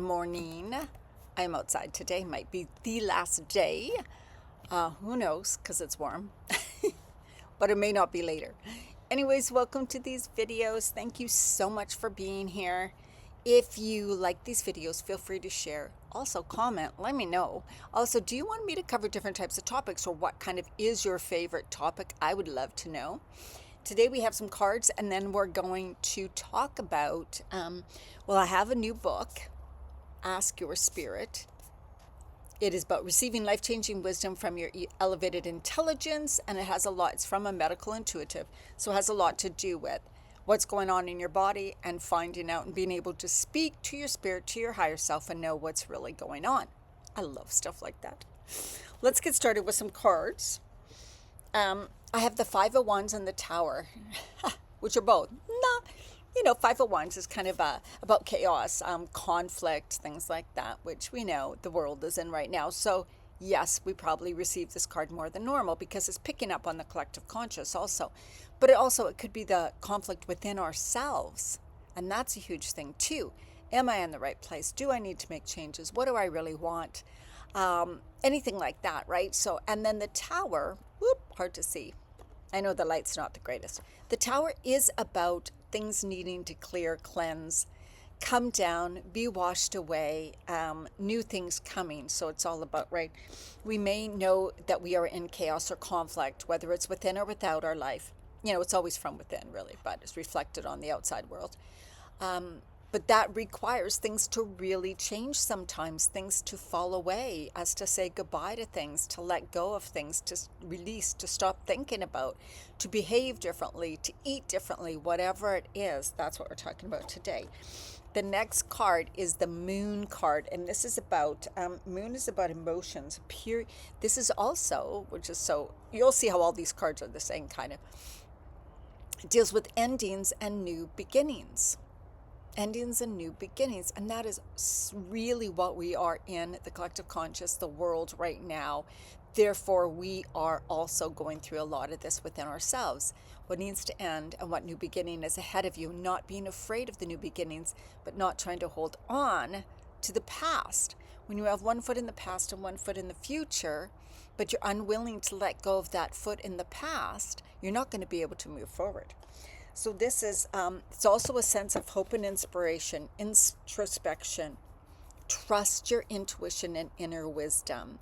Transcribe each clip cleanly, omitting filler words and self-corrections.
Morning. I'm outside today. Might be the last day. Who knows? Because it's warm. But it may not be later. Anyways, welcome to these videos. Thank you so much for being here. If you like these videos, feel free to share. Also, comment. Let me know. Also, do you want me to cover different types of topics, or what kind of is your favorite topic? I would love to know. Today we have some cards, and then we're going to talk about, I have a new book, Ask Your Spirit. It is about receiving life-changing wisdom from your elevated intelligence, and it has a lot. It's from a medical intuitive, so it has a lot to do with what's going on in your body and finding out and being able to speak to your spirit, to your higher self, and know what's really going on. I love stuff like that. Let's get started with some cards. I have the Five of Wands and the Tower, which are both Five of Wands is kind of about chaos, conflict, things like that, which we know the world is in right now. So yes, we probably receive this card more than normal because it's picking up on the collective conscious also. But it could be the conflict within ourselves. And that's a huge thing too. Am I in the right place? Do I need to make changes? What do I really want? Anything like that, right? So, and then the Tower, hard to see. I know the light's not the greatest. The Tower is about things needing to clear, cleanse, come down, be washed away, new things coming. So it's all about, right? We may know that we are in chaos or conflict, whether it's within or without our life. It's always from within, really, but it's reflected on the outside world. But that requires things to really change sometimes, things to fall away, as to say goodbye to things, to let go of things, to release, to stop thinking about, to behave differently, to eat differently, whatever it is. That's what we're talking about today. The next card is the Moon card, and this is about, Moon is about emotions. This is also, which is so, you'll see how all these cards are the same kind of. It deals with endings and new beginnings. Endings and new beginnings, and that is really what we are in the collective conscious, the world right now. Therefore, we are also going through a lot of this within ourselves. What needs to end and what new beginning is ahead of you, not being afraid of the new beginnings, but not trying to hold on to the past. When you have one foot in the past and one foot in the future, but you're unwilling to let go of that foot in the past, you're not going to be able to move forward. So this is, it's also a sense of hope and inspiration, introspection. Trust your intuition and inner wisdom.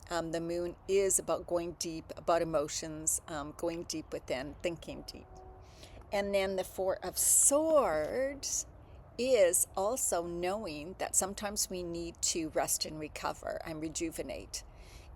The Moon is about going deep, about emotions, going deep within, thinking deep. And then the Four of Swords is also knowing that sometimes we need to rest and recover and rejuvenate.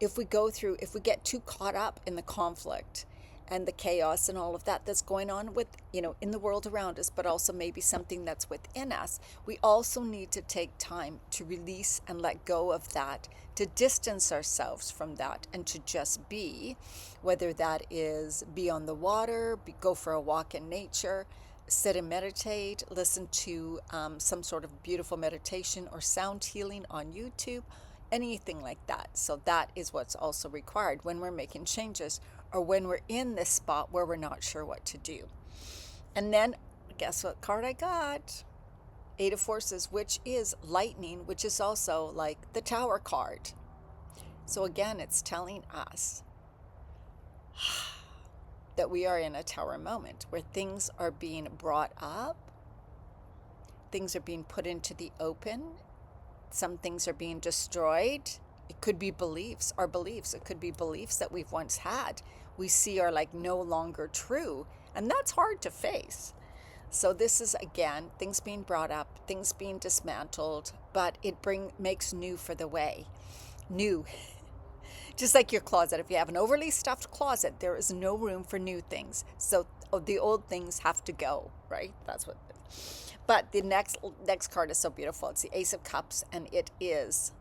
If we get too caught up in the conflict and the chaos and all of that that's going on with, in the world around us, but also maybe something that's within us, we also need to take time to release and let go of that, to distance ourselves from that, and to just be, whether that is be on the water, go for a walk in nature, sit and meditate, listen to some sort of beautiful meditation or sound healing on YouTube, anything like that. So that is what's also required when we're making changes, or when we're in this spot where we're not sure what to do. And then guess what card I got? Eight of Forces, which is lightning, which is also like the Tower card. So again, it's telling us that we are in a Tower moment where things are being brought up, things are being put into the open, some things are being destroyed. It could be beliefs, our beliefs. It could be beliefs that we've once had we see are like no longer true, and that's hard to face. So this is, again, things being brought up, things being dismantled, but it makes new for the way. New. Just like your closet. If you have an overly stuffed closet, there is no room for new things. So the old things have to go, right? That's what. But the next card is so beautiful. It's the Ace of Cups, and it is,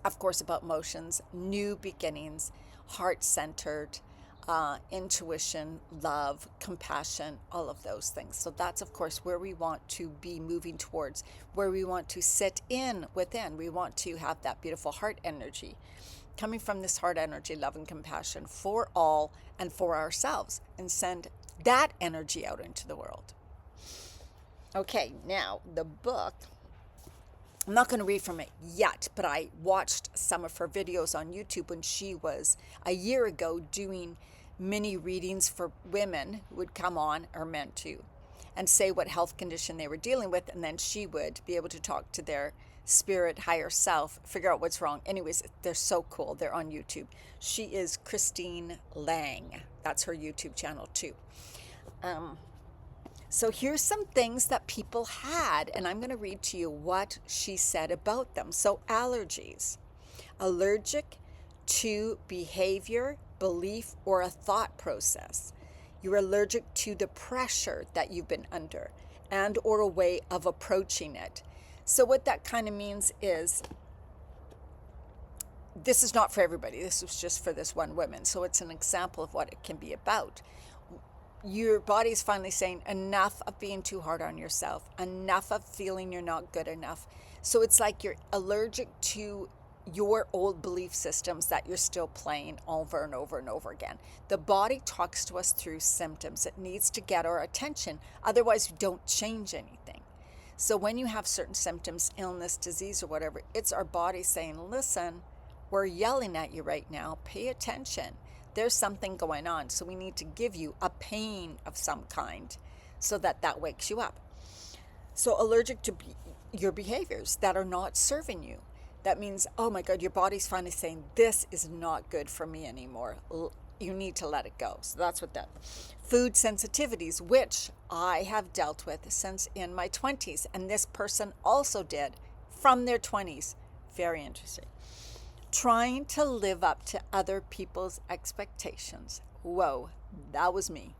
of course, about emotions, new beginnings, heart-centered, intuition, love, compassion, all of those things. So that's, of course, where we want to be moving towards, where we want to sit in within. We want to have that beautiful heart energy coming from this heart energy, love and compassion for all and for ourselves, and send that energy out into the world. Okay, now the book I'm not going to read from it yet, but I watched some of her videos on YouTube when she was a year ago doing mini readings for women who would come on, or men too, and say what health condition they were dealing with, and then she would be able to talk to their spirit higher self, figure out what's wrong. Anyways, they're so cool. They're on YouTube. She is Christine Lang. That's her YouTube channel too. So here's some things that people had, and I'm going to read to you what she said about them. So allergies: allergic to behavior, belief, or a thought process. You're allergic to the pressure that you've been under and or a way of approaching it. So what that kind of means is, this is not for everybody. This was just for this one woman. So it's an example of what it can be about. Your body's finally saying, enough of being too hard on yourself, enough of feeling you're not good enough. So it's like you're allergic to your old belief systems that you're still playing over and over and over again. The body talks to us through symptoms. It needs to get our attention. Otherwise, we don't change anything. So when you have certain symptoms, illness, disease, or whatever, it's our body saying, listen, we're yelling at you right now. Pay attention. There's something going on. So we need to give you a pain of some kind so that that wakes you up. So allergic to your behaviors that are not serving you. That means, oh my God, your body's finally saying, this is not good for me anymore. You need to let it go. So that's what that. Food sensitivities, which I have dealt with since in my 20s. And this person also did from their 20s. Very interesting. Trying to live up to other people's expectations. Whoa, that was me.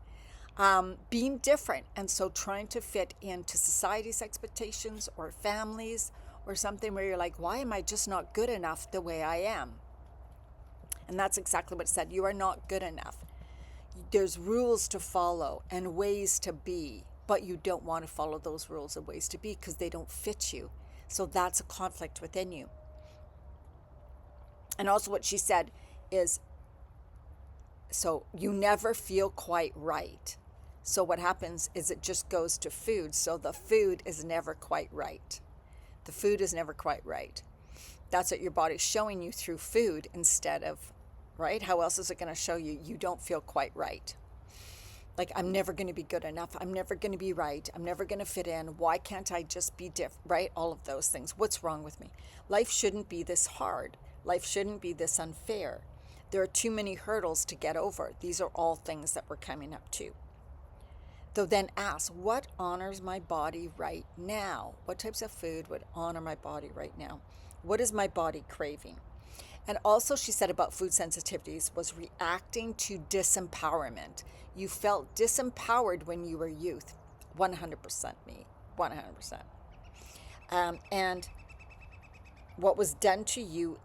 Being different, and so trying to fit into society's expectations or families or something where you're like, why am I just not good enough the way I am? And that's exactly what it said. You are not good enough. There's rules to follow and ways to be, but you don't want to follow those rules and ways to be because they don't fit you. So that's a conflict within you. And also what she said is, so you never feel quite right. So what happens is it just goes to food. So the food is never quite right. The food is never quite right. That's what your body's showing you through food instead of, right? How else is it going to show you you don't feel quite right? Like, I'm never going to be good enough. I'm never going to be right. I'm never going to fit in. Why can't I just be different, right? All of those things. What's wrong with me? Life shouldn't be this hard. Life shouldn't be this unfair. There are too many hurdles to get over. These are all things that we're coming up to. So then ask, what honors my body right now? What types of food would honor my body right now? What is my body craving? And also she said about food sensitivities was reacting to disempowerment. You felt disempowered when you were youth. 100% me, 100%. And what was done to you,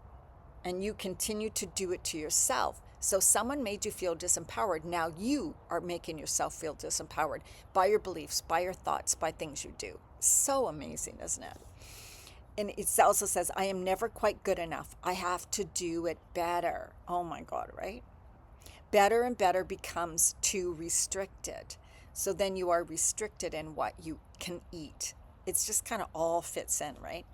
and you continue to do it to yourself. So someone made you feel disempowered. Now you are making yourself feel disempowered by your beliefs, by your thoughts, by things you do. So amazing, isn't it? And it also says, I am never quite good enough. I have to do it better. Oh my God, right? Better and better becomes too restricted. So then you are restricted in what you can eat. It's just kind of all fits in, right?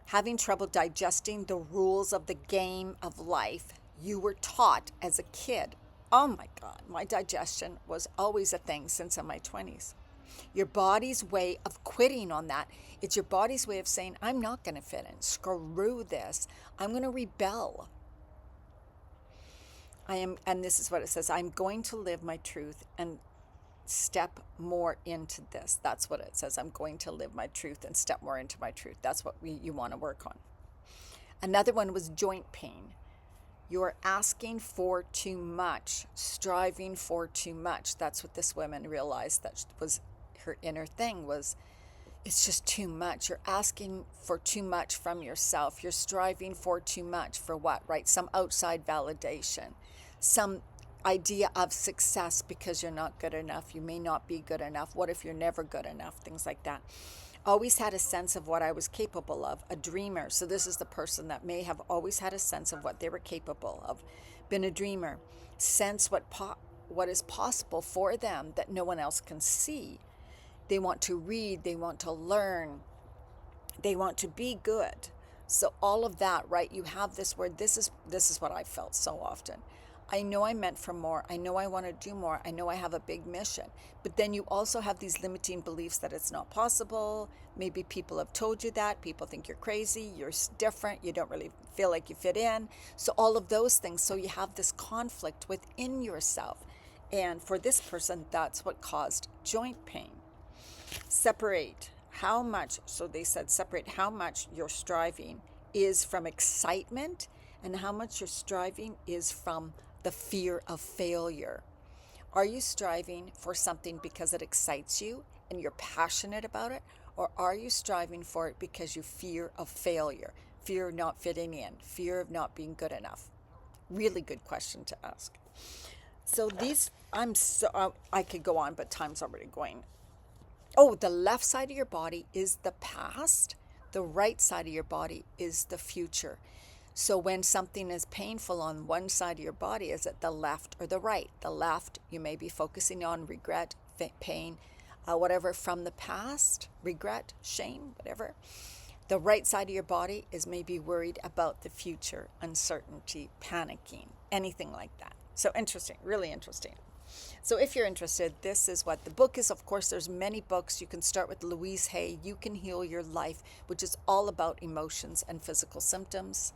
Having trouble digesting the rules of the game of life you were taught as a kid. Oh my God, my digestion was always a thing since in my 20s. Your body's way of quitting on that. It's your body's way of saying, I'm not going to fit in. Screw this. I'm going to rebel. And this is what it says, I'm going to live my truth and step more into this. That's what it says. I'm going to live my truth and step more into my truth. That's what you want to work on. Another one was joint pain. You're asking for too much, striving for too much. That's what this woman realized that was her inner thing was, it's just too much. You're asking for too much from yourself. You're striving for too much for what, right? Some outside validation, some idea of success because you're not good enough. You may not be good enough. What if you're never good enough? Things like that. Always had a sense of what I was capable of, a dreamer. So this is the person that may have always had a sense of what they were capable of, been a dreamer, sense what is possible for them that no one else can see. They want to read, they want to learn, They want to be good. So all of that, right? You have this word. This is what I felt so often. I know I'm meant for more. I know I want to do more. I know I have a big mission. But then you also have these limiting beliefs that it's not possible. Maybe people have told you that. People think you're crazy. You're different. You don't really feel like you fit in. So all of those things. So you have this conflict within yourself. And for this person, that's what caused joint pain. Separate how much, so they said, separate how much you're striving is from excitement and how much you're striving is from the fear of failure. Are you striving for something because it excites you and you're passionate about it? Or are you striving for it because you fear of failure, fear of not fitting in, fear of not being good enough? Really good question to ask. So I could go on, but time's already going. Oh, the left side of your body is the past. The right side of your body is the future. So when something is painful on one side of your body, is it the left or the right? The left, you may be focusing on regret, pain, whatever from the past, regret, shame, whatever. The right side of your body is maybe worried about the future, uncertainty, panicking, anything like that. So interesting, really interesting. So if you're interested, this is what the book is. Of course, there's many books. You can start with Louise Hay, You Can Heal Your Life, which is all about emotions and physical symptoms.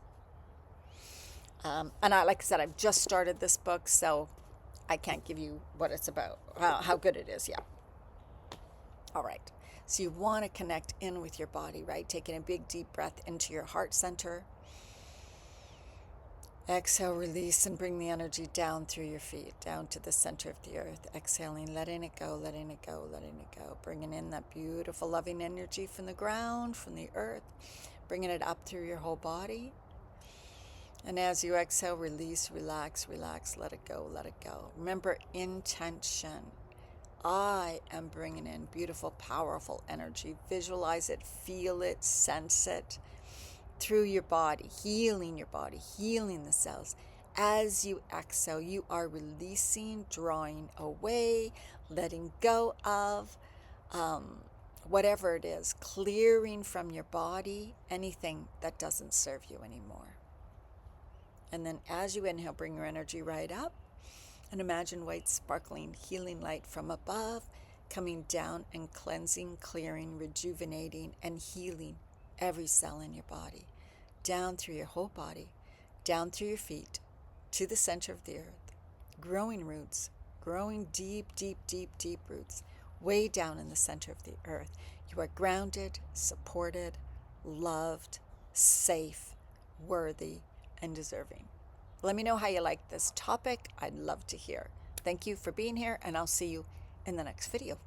Like I said, I've just started this book, so I can't give you what it's about, how good it is. Yeah. All right. So you want to connect in with your body, right? Taking a big deep breath into your heart center. Exhale, release, and bring the energy down through your feet, down to the center of the earth. Exhaling, letting it go, letting it go, letting it go. Bringing in that beautiful, loving energy from the ground, from the earth. Bringing it up through your whole body. And as you exhale, release, relax, relax, let it go, let it go. Remember, intention. I am bringing in beautiful, powerful energy. Visualize it, feel it, sense it through your body, healing the cells. As you exhale, you are releasing, drawing away, letting go of whatever it is, clearing from your body anything that doesn't serve you anymore. And then as you inhale, bring your energy right up and imagine white, sparkling, healing light from above coming down and cleansing, clearing, rejuvenating, and healing every cell in your body, down through your whole body, down through your feet, to the center of the earth, growing roots, growing deep, deep, deep, deep roots, way down in the center of the earth. You are grounded, supported, loved, safe, worthy, and deserving. Let me know how you like this topic. I'd love to hear. Thank you for being here, and I'll see you in the next video.